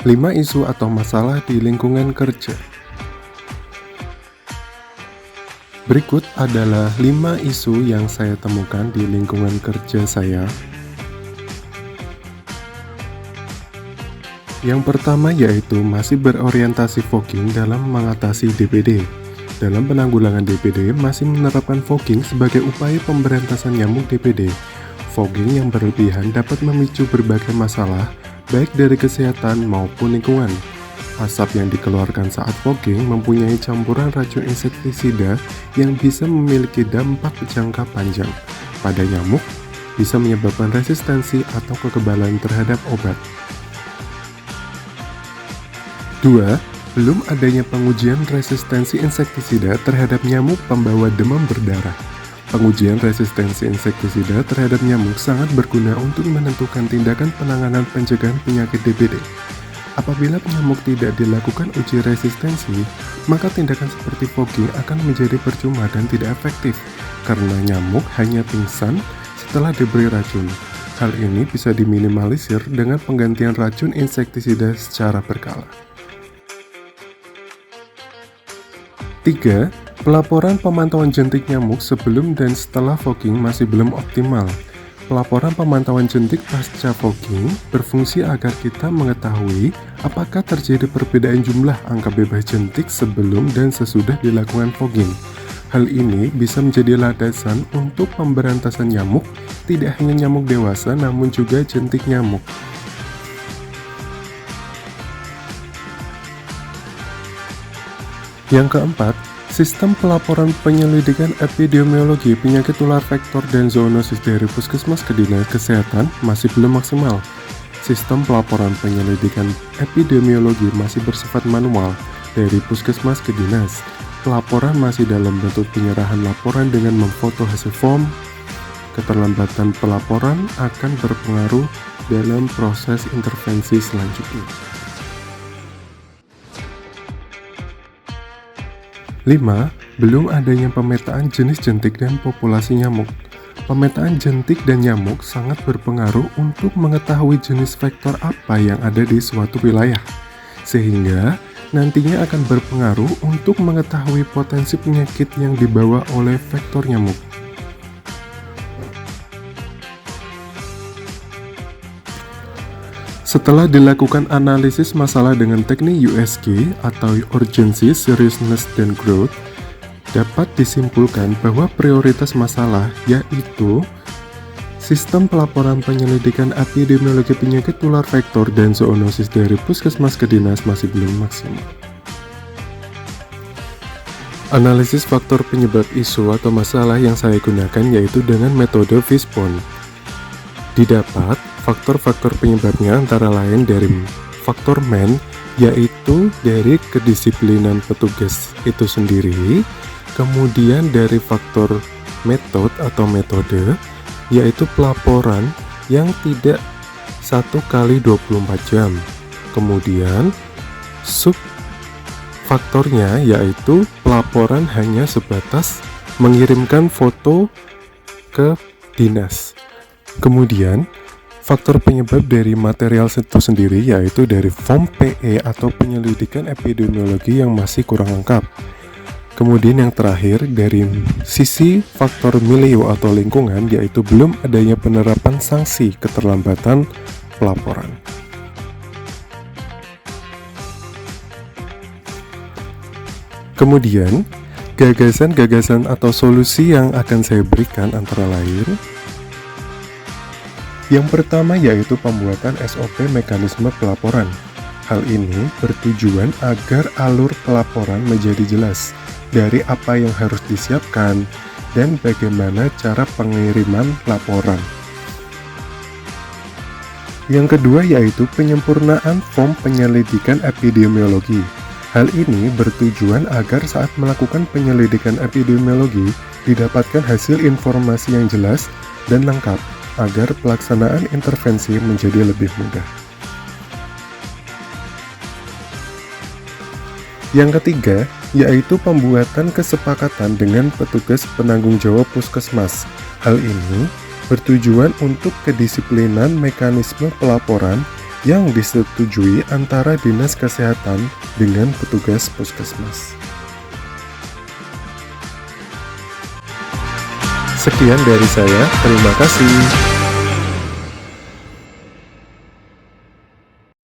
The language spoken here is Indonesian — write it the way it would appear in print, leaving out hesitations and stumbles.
5 isu atau masalah di lingkungan kerja. Berikut adalah 5 isu yang saya temukan di lingkungan kerja saya. Yang pertama yaitu masih berorientasi fogging dalam mengatasi DPD. Dalam penanggulangan DPD masih menerapkan fogging sebagai upaya pemberantasan nyamuk DPD. Fogging yang berlebihan dapat memicu berbagai masalah, baik dari kesehatan maupun lingkungan. Asap yang dikeluarkan saat fogging mempunyai campuran racun insektisida yang bisa memiliki dampak jangka panjang. Pada nyamuk, bisa menyebabkan resistensi atau kekebalan terhadap obat. 2. Belum adanya pengujian resistensi insektisida terhadap nyamuk pembawa demam berdarah. Pengujian resistensi insektisida terhadap nyamuk sangat berguna untuk menentukan tindakan penanganan pencegahan penyakit DPD. Apabila nyamuk tidak dilakukan uji resistensi, maka tindakan seperti fogging akan menjadi percuma dan tidak efektif, karena nyamuk hanya pingsan setelah diberi racun. Hal ini bisa diminimalisir dengan penggantian racun insektisida secara berkala. 3. Pelaporan pemantauan jentik nyamuk sebelum dan setelah fogging masih belum optimal. Pelaporan pemantauan jentik pasca fogging berfungsi agar kita mengetahui apakah terjadi perbedaan jumlah angka bebas jentik sebelum dan sesudah dilakukan fogging. Hal ini bisa menjadi landasan untuk pemberantasan nyamuk, tidak hanya nyamuk dewasa namun juga jentik nyamuk. Yang keempat, sistem pelaporan penyelidikan epidemiologi penyakit tular vektor dan zoonosis dari puskesmas ke dinas kesehatan masih belum maksimal. Sistem pelaporan penyelidikan epidemiologi masih bersifat manual dari puskesmas ke dinas. Pelaporan masih dalam bentuk penyerahan laporan dengan memfoto hasil form. Keterlambatan pelaporan akan berpengaruh dalam proses intervensi selanjutnya. 5. Belum adanya pemetaan jenis jentik dan populasi nyamuk. Pemetaan jentik dan nyamuk sangat berpengaruh untuk mengetahui jenis vektor apa yang ada di suatu wilayah, sehingga nantinya akan berpengaruh untuk mengetahui potensi penyakit yang dibawa oleh vektor nyamuk. Setelah dilakukan analisis masalah dengan teknik USG atau Urgency, Seriousness, dan Growth, dapat disimpulkan bahwa prioritas masalah yaitu sistem pelaporan penyelidikan epidemiologi penyakit tular vektor dan zoonosis dari puskesmas ke dinas masih belum maksimal. Analisis faktor penyebab isu atau masalah yang saya gunakan yaitu dengan metode Fishbone. Didapat faktor-faktor penyebabnya antara lain dari faktor man, yaitu dari kedisiplinan petugas itu sendiri, kemudian dari faktor atau metode, yaitu pelaporan yang tidak 1x24 jam, kemudian faktornya yaitu pelaporan hanya sebatas mengirimkan foto ke dinas. Kemudian faktor penyebab dari material itu sendiri yaitu dari form PE atau penyelidikan epidemiologi yang masih kurang lengkap. Kemudian yang terakhir dari sisi faktor milieu atau lingkungan yaitu belum adanya penerapan sanksi keterlambatan pelaporan. Kemudian gagasan-gagasan atau solusi yang akan saya berikan antara lain, yang pertama yaitu pembuatan SOP mekanisme pelaporan. Hal ini bertujuan agar alur pelaporan menjadi jelas dari apa yang harus disiapkan dan bagaimana cara pengiriman laporan. Yang kedua yaitu penyempurnaan form penyelidikan epidemiologi. Hal ini bertujuan agar saat melakukan penyelidikan epidemiologi didapatkan hasil informasi yang jelas dan lengkap, agar pelaksanaan intervensi menjadi lebih mudah. Yang ketiga, yaitu pembuatan kesepakatan dengan petugas penanggung jawab puskesmas. Hal ini bertujuan untuk kedisiplinan mekanisme pelaporan yang disetujui antara Dinas Kesehatan dengan petugas puskesmas. Sekian dari saya, terima kasih.